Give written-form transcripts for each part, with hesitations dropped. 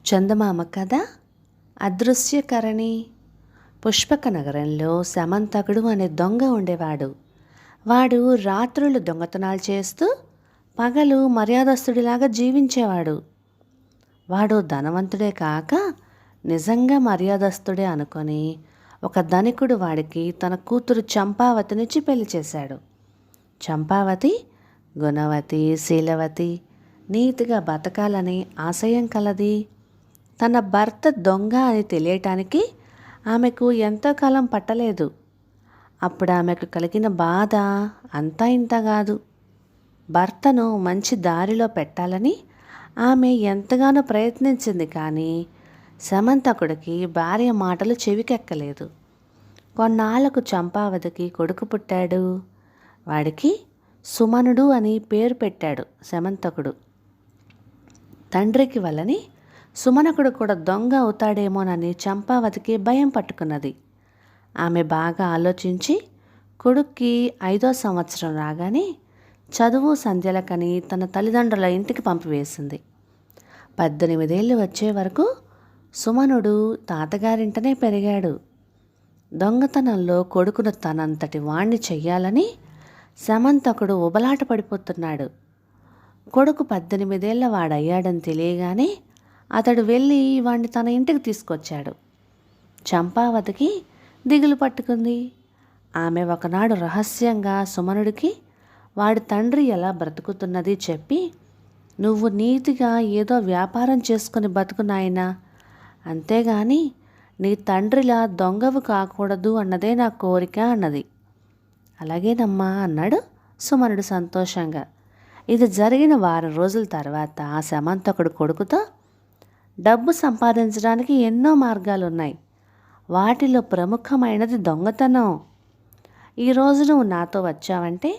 చందమామ కథ అదృశ్యకరణి. పుష్పక నగరంలో శమంతకుడు అనే దొంగ ఉండేవాడు. వాడు రాత్రులు దొంగతనాలు చేస్తూ పగలు మర్యాదస్తుడిలాగా జీవించేవాడు. వాడు ధనవంతుడే కాక నిజంగా మర్యాదస్తుడే అనుకొని ఒక ధనికుడు వాడికి తన కూతురు చంపావతినిచ్చి పెళ్లి చేశాడు. చంపావతి గుణవతి, శీలవతి, నీతిగా బతకాలని ఆశయం కలది. తన భర్త దొంగ అని తెలియటానికి ఆమెకు ఎంతో కాలం పట్టలేదు. అప్పుడు ఆమెకు కలిగిన బాధ అంతా ఇంత కాదు. భర్తను మంచి దారిలో పెట్టాలని ఆమె ఎంతగానో ప్రయత్నించింది, కానీ శమంతకుడికి భార్య మాటలు చెవికెక్కలేదు. కొన్నాళ్లకు చంపావతికి కొడుకు పుట్టాడు. వాడికి సుమనుడు అని పేరు పెట్టాడు శమంతకుడు. తండ్రికి వలని సుమనకుడు కూడా దొంగ అవుతాడేమోనని చంపావతికి భయం పట్టుకున్నది. ఆమె బాగా ఆలోచించి కొడుక్కి 5వ సంవత్సరం రాగానే చదువు సంధ్యలకని తన తల్లిదండ్రుల ఇంటికి పంపివేసింది. 18 ఏళ్ళు వచ్చే వరకు సుమనుడు తాతగారింటనే పెరిగాడు. దొంగతనంలో కొడుకును తనంతటి వాణ్ణి చెయ్యాలని శమంతకుడు ఉబలాట పడిపోతున్నాడు. కొడుకు 18 ఏళ్ల వాడయ్యాడని తెలియగానే అతడు వెళ్ళి వాణ్ణి తన ఇంటికి తీసుకొచ్చాడు. చంపావతికి దిగులు పట్టుకుంది. ఆమె ఒకనాడు రహస్యంగా సుమనుడికి వాడి తండ్రి ఎలా బ్రతుకుతున్నది చెప్పి, నువ్వు నీతిగా ఏదో వ్యాపారం చేసుకుని బతుకు నాయనా, అంతేగాని నీ తండ్రిలా దొంగవు కాకూడదు అన్నదే నా కోరిక అన్నది. అలాగేనమ్మా అన్నాడు సుమనుడు సంతోషంగా. ఇది జరిగిన వారం రోజుల తర్వాత శమంతకుడు కొడుకుతో, డబ్బు సంపాదించడానికి ఎన్నో మార్గాలున్నాయి, వాటిలో ప్రముఖమైనది దొంగతనం. ఈరోజు నువ్వు నాతో వచ్చావంటే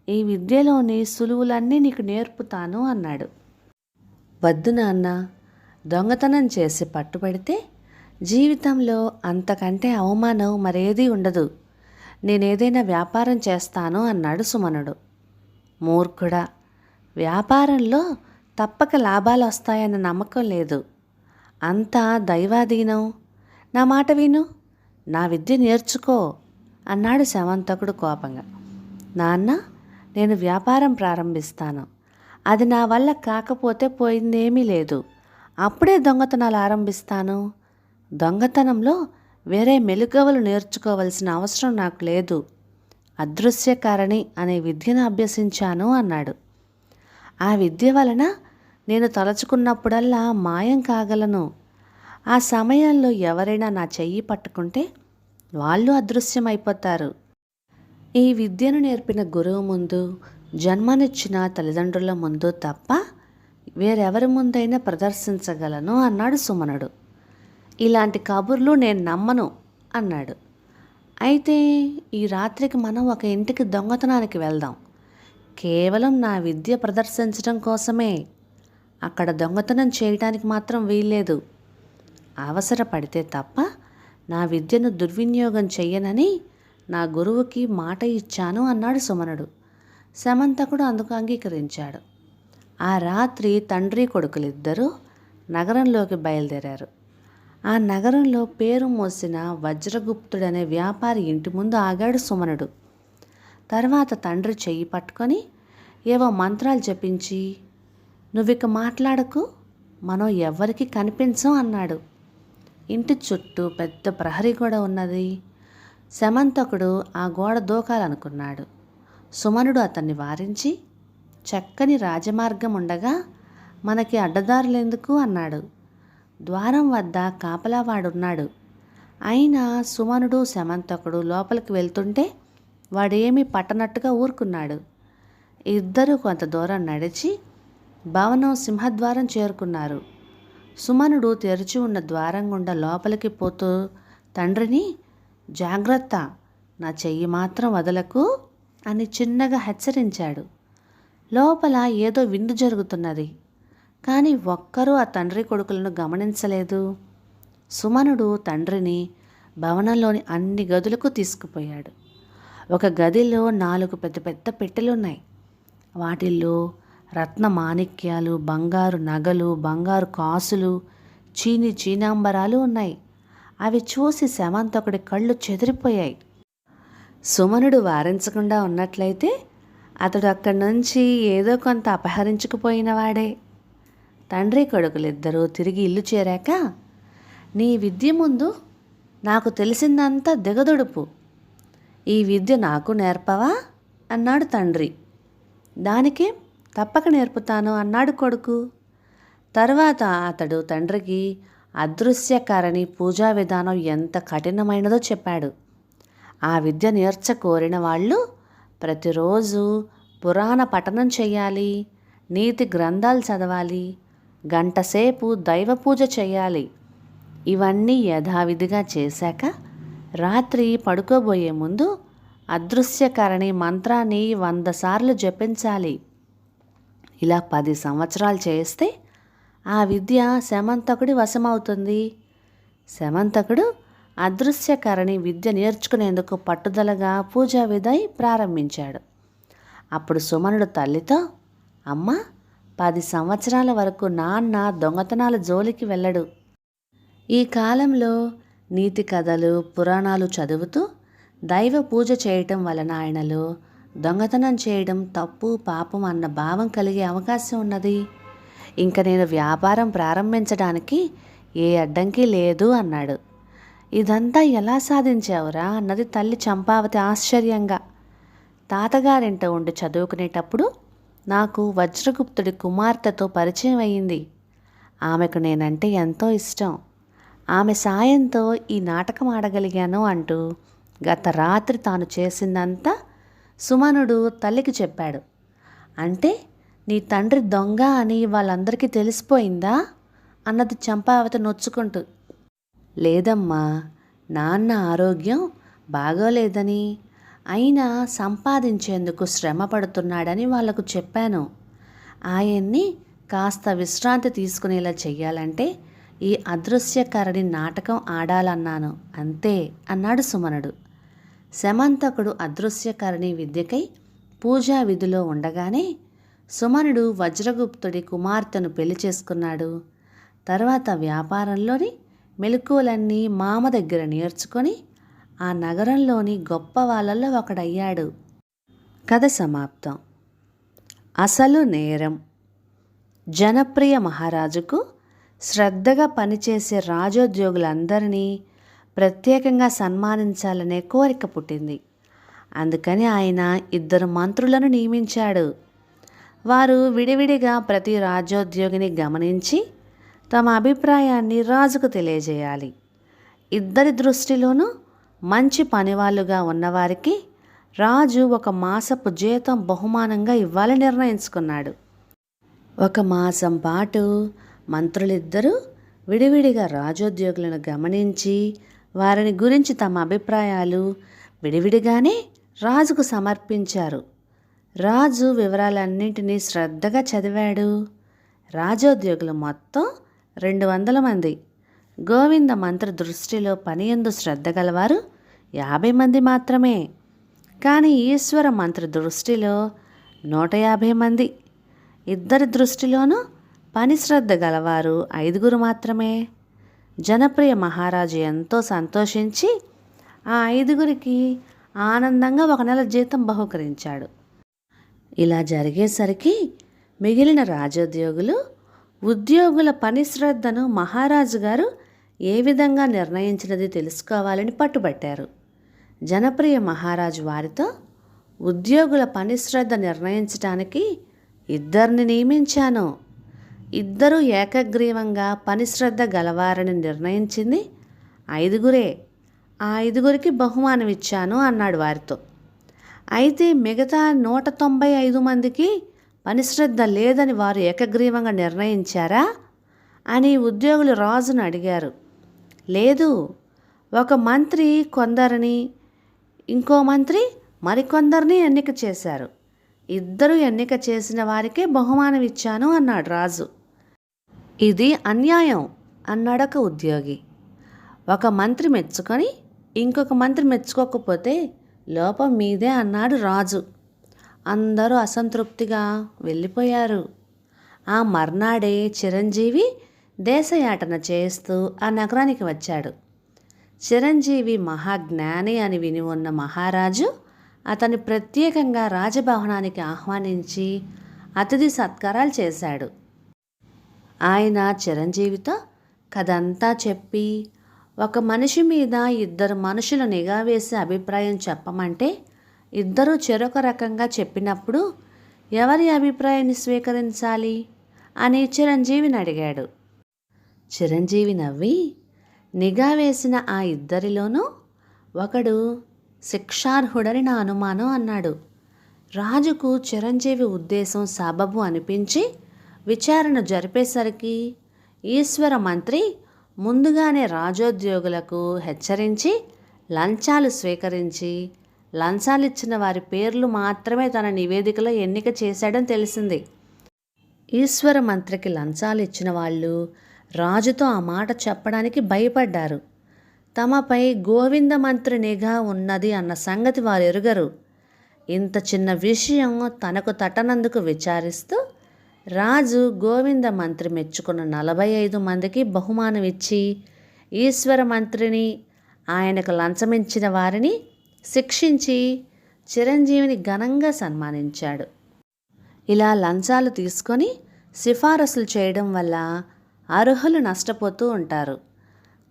ఈ విద్యలోని సులువులన్నీ నీకు నేర్పుతాను అన్నాడు. వద్దు నాన్న, దొంగతనం చేసి పట్టుబడితే జీవితంలో అంతకంటే అవమానం మరేదీ ఉండదు. నేనేదైనా వ్యాపారం చేస్తాను అన్నాడు సుమనుడు. మూర్ఖుడా, వ్యాపారంలో తప్పక లాభాలు వస్తాయన్న నమ్మకం లేదు. అంతా దైవాధీనం. నా మాట విను, నా విద్య నేర్చుకో అన్నాడు శమంతకుడు కోపంగా. నాన్న, నేను వ్యాపారం ప్రారంభిస్తాను. అది నా వల్ల కాకపోతే పోయిందేమీ లేదు. అప్పుడే దొంగతనాలు ఆరంభిస్తాను. దొంగతనంలో వేరే మెలకువలు నేర్చుకోవలసిన అవసరం నాకు లేదు. అదృశ్యకారణి అనే విద్యను అభ్యసించాను అన్నాడు. ఆ విద్య వలన నేను తలుచుకున్నప్పుడల్లా మాయం కాగలను. ఆ సమయంలో ఎవరైనా నా చెయ్యి పట్టుకుంటే వాళ్ళు అదృశ్యమైపోతారు. ఈ విద్యను నేర్పిన గురువు ముందు, జన్మనిచ్చిన తల్లిదండ్రుల ముందు తప్ప వేరెవరి ముందైనా ప్రదర్శించగలను అన్నాడు సుమనుడు. ఇలాంటి కబుర్లు నేను నమ్మను అన్నాడు. అయితే ఈ రాత్రికి మనం ఒక ఇంటికి దొంగతనానికి వెళ్దాం. కేవలం నా విద్య ప్రదర్శించడం కోసమే. అక్కడ దొంగతనం చేయడానికి మాత్రం వీల్లేదు. అవసరపడితే తప్ప నా విద్యను దుర్వినియోగం చెయ్యనని నా గురువుకి మాట ఇచ్చాను అన్నాడు సుమనుడు. శమంతకుడు అందుకు అంగీకరించాడు. ఆ రాత్రి తండ్రి కొడుకులిద్దరూ నగరంలోకి బయలుదేరారు. ఆ నగరంలో పేరు మోసిన వజ్రగుప్తుడనే వ్యాపారి ఇంటి ముందు ఆగాడు సుమనుడు. తర్వాత తండ్రి చెయ్యి పట్టుకొని ఏవో మంత్రాలు జపించి, నువ్విక మాట్లాడకు, మనం ఎవ్వరికి కనిపించం అన్నాడు. ఇంటి చుట్టూ పెద్ద ప్రహరీ గోడ ఉన్నది. శమంతకుడు ఆ గోడ దూకాలనుకున్నాడు. సుమనుడు అతన్ని వారించి, చక్కని రాజమార్గం ఉండగా మనకి అడ్డదారులెందుకు అన్నాడు. ద్వారం వద్ద కాపలావాడున్నాడు. అయినా సుమనుడు శమంతకుడు లోపలికి వెళ్తుంటే వాడేమీ పట్టనట్టుగా ఊరుకున్నాడు. ఇద్దరూ కొంత దూరం నడిచి భవనం సింహద్వారం చేరుకున్నారు. సుమనుడు తెరిచి ఉన్న ద్వారం గుండా లోపలికి పోతూ తండ్రిని, జాగ్రత్త, నా చెయ్యి మాత్రం వదలకు అని చిన్నగా హెచ్చరించాడు. లోపల ఏదో విందు జరుగుతున్నది, కానీ ఒక్కరూ ఆ తండ్రి కొడుకులను గమనించలేదు. సుమనుడు తండ్రిని భవనంలోని అన్ని గదులకు తీసుకుపోయాడు. ఒక గదిలో 4 పెద్ద పెద్ద పెట్టెలున్నాయి. వాటిల్లో రత్న మాణిక్యాలు, బంగారు నగలు, బంగారు కాసులు, చీనాంబరాలు ఉన్నాయి. అవి చూసి శమంతకుడి కళ్ళు చెదిరిపోయాయి. సుమనుడు వారించకుండా ఉన్నట్లయితే అతడు అక్కడి నుంచి ఏదో కొంత అపహరించుకుపోయినవాడే. తండ్రి కొడుకులిద్దరూ తిరిగి ఇల్లు చేరాక, నీ విద్య ముందు నాకు తెలిసిందంతా దిగదుడుపు. ఈ విద్య నాకు నేర్పవా అన్నాడు తండ్రి. దానికేం, తప్పక నేర్పుతాను అన్నాడు కొడుకు. తర్వాత అతడు తండ్రికి అదృశ్యకారణి పూజా విధానం ఎంత కఠినమైనదో చెప్పాడు. ఆ విద్య నేర్చకోరిన వాళ్ళు ప్రతిరోజు పురాణ పఠనం చేయాలి, నీతి గ్రంథాలు చదవాలి, గంటసేపు దైవ పూజ చేయాలి. ఇవన్నీ యథావిధిగా చేశాక రాత్రి పడుకోబోయే ముందు అదృశ్యకరణి మంత్రాన్ని 100 సార్లు జపించాలి. ఇలా 10 సంవత్సరాలు చేస్తే ఆ విద్య శమంతకుడి వశమవుతుంది. శమంతకుడు అదృశ్యకరణి విద్య నేర్చుకునేందుకు పట్టుదలగా పూజా విధి ప్రారంభించాడు. అప్పుడు సుమనుడు తల్లితో, అమ్మ, 10 సంవత్సరాల వరకు నాన్న దొంగతనాల జోలికి వెళ్ళడు. ఈ కాలంలో నీతి కథలు, పురాణాలు చదువుతూ దైవ పూజ చేయటం వలన ఆయనలో దొంగతనం చేయడం తప్పు, పాపం అన్న భావం కలిగే అవకాశం ఉన్నది. ఇంక నేను వ్యాపారం ప్రారంభించడానికి ఏ అడ్డంకి లేదు అన్నాడు. ఇదంతా ఎలా సాధించావురా అన్నది తల్లి చంపావతి ఆశ్చర్యంగా. తాతగారింట ఉండి చదువుకునేటప్పుడు నాకు వజ్రగుప్తుడి కుమార్తెతో పరిచయం అయ్యింది. ఆమెకు నేనంటే ఎంతో ఇష్టం. ఆమె సాయంతో ఈ నాటకం ఆడగలిగాను అంటూ గత రాత్రి తాను చేసిందంతా సుమనుడు తల్లికి చెప్పాడు. అంటే నీ తండ్రి దొంగ అని వాళ్ళందరికీ తెలిసిపోయిందా అన్నది చంపావతి నొచ్చుకుంటూ. లేదమ్మా, నాన్న ఆరోగ్యం బాగోలేదని, అయినా సంపాదించేందుకు శ్రమ పడుతున్నాడని వాళ్లకు చెప్పాను. ఆయన్ని కాస్త విశ్రాంతి తీసుకునేలా చెయ్యాలంటే ఈ అదృశ్యకరణి నాటకం ఆడాలన్నాను, అంతే అన్నాడు సుమనుడు. శమంతకుడు అదృశ్యకరణి విద్యకై పూజా విధిలో ఉండగానే సుమనుడు వజ్రగుప్తుడి కుమార్తెను పెళ్లి చేసుకున్నాడు. తర్వాత వ్యాపారంలోని మెలకువలన్నీ మామ దగ్గర నేర్చుకొని ఆ నగరంలోని గొప్ప వాళ్ళల్లో ఒకడయ్యాడు. కథ సమాప్తం. అసలు నేరం. జనప్రియ మహారాజుకు శ్రద్ధగా పనిచేసే రాజోద్యోగులందరినీ ప్రత్యేకంగా సన్మానించాలనే కోరిక పుట్టింది. అందుకని ఆయన 2 మంత్రులను నియమించాడు. వారు విడివిడిగా ప్రతి రాజోద్యోగిని గమనించి తమ అభిప్రాయాన్ని రాజుకు తెలియజేయాలి. 2 దృష్టిలోనూ మంచి పనివాళ్ళుగా ఉన్నవారికి రాజు 1 మాసపు జీతం బహుమానంగా ఇవ్వాలని నిర్ణయించుకున్నాడు. 1 మాసం పాటు మంత్రులిద్దరూ విడివిడిగా రాజోద్యోగులను గమనించి వారిని గురించి తమ అభిప్రాయాలు విడివిడిగానే రాజుకు సమర్పించారు. రాజు వివరాలన్నింటినీ శ్రద్ధగా చదివాడు. రాజోద్యోగులు మొత్తం 200 మంది. గోవింద మంత్రి దృష్టిలో పనియందు శ్రద్ధ గలవారు 50 మంది మాత్రమే. కానీ ఈశ్వర మంత్రి దృష్టిలో 150 మంది. 2 దృష్టిలోనూ పని శ్రద్ధ గలవారు 5 మాత్రమే. జనప్రియ మహారాజు ఎంతో సంతోషించి ఆ 5కి ఆనందంగా 1 నెల జీతం బహూకరించాడు. ఇలా జరిగేసరికి మిగిలిన రాజోద్యోగులు ఉద్యోగుల పని శ్రద్ధను మహారాజు గారు ఏ విధంగా నిర్ణయించినది తెలుసుకోవాలని పట్టుబట్టారు. జనప్రియ మహారాజు వారితో, ఉద్యోగుల పని శ్రద్ధ నిర్ణయించడానికి 2 నియమించాను. 2 ఏకగ్రీవంగా పని శ్రద్ధ గలవారని నిర్ణయించింది 5. ఆ 5కి బహుమానం ఇచ్చాను అన్నాడు వారితో. అయితే మిగతా 195 మందికి పనిశ్రద్ధ లేదని వారు ఏకగ్రీవంగా నిర్ణయించారా అని ఉద్యోగులు రాజును అడిగారు. లేదు, 1 మంత్రి కొందరిని, ఇంకో మంత్రి మరికొందరిని ఎన్నిక చేశారు. 2 ఎన్నిక చేసిన వారికే బహుమానం ఇచ్చాను అన్నాడు రాజు. ఇది అన్యాయం అన్నాడొక ఉద్యోగి. 1 మంత్రి మెచ్చుకొని ఇంకొక మంత్రి మెచ్చుకోకపోతే లోపం మీదే అన్నాడు రాజు. అందరూ అసంతృప్తిగా వెళ్ళిపోయారు. ఆ మర్నాడే చిరంజీవి దేశయాటన చేస్తూ ఆ నగరానికి వచ్చాడు. చిరంజీవి మహాజ్ఞాని అని విని ఉన్న మహారాజు అతన్ని ప్రత్యేకంగా రాజభవనానికి ఆహ్వానించి అతిథి సత్కారాలు చేశాడు. ఆయన చిరంజీవితో కథంతా చెప్పి ఒక మనిషి మీద ఇద్దరు మనుషులు నిఘా వేసి అభిప్రాయం చెప్పమంటే ఇద్దరూ చెరొక రకంగా చెప్పినప్పుడు ఎవరి అభిప్రాయాన్ని స్వీకరించాలి అని చిరంజీవిని అడిగాడు. చిరంజీవి నవ్వి నిఘా వేసిన ఆ ఇద్దరిలోనూ ఒకడు శిక్షార్హుడని నా అనుమానం అన్నాడు. రాజుకు చిరంజీవి ఉద్దేశం సబబు అనిపించి విచారణ జరిపేసరికి ఈశ్వర మంత్రి ముందుగానే రాజోద్యోగులకు హెచ్చరించి లంచాలు స్వీకరించి లంచాలిచ్చిన వారి పేర్లు మాత్రమే తన నివేదికలో ఎన్నిక చేశాడని తెలిసింది. ఈశ్వర మంత్రికి లంచాలు ఇచ్చిన వాళ్ళు రాజుతో ఆ మాట చెప్పడానికి భయపడ్డారు. తమపై గోవింద మంత్రి నిఘా ఉన్నది అన్న సంగతి వారు ఎరుగరు. ఇంత చిన్న విషయం తనకు తట్టనందుకు విచారిస్తూ రాజు గోవింద మంత్రి మెచ్చుకున్న 45 మందికి బహుమానం ఇచ్చి ఈశ్వర మంత్రిని ఆయనకు లంచమిచ్చిన వారిని శిక్షించి చిరంజీవిని ఘనంగా సన్మానించాడు. ఇలా లంచాలు తీసుకొని సిఫారసులు చేయడం వల్ల అర్హులు నష్టపోతూ ఉంటారు.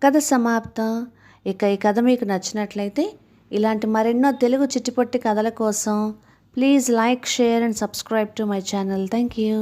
కథ సమాప్తం. ఇక ఈ కథ మీకు నచ్చినట్లయితే ఇలాంటి మరెన్నో తెలుగు చిట్టిపొట్టి కథల కోసం please like, share and subscribe to my channel. Thank you.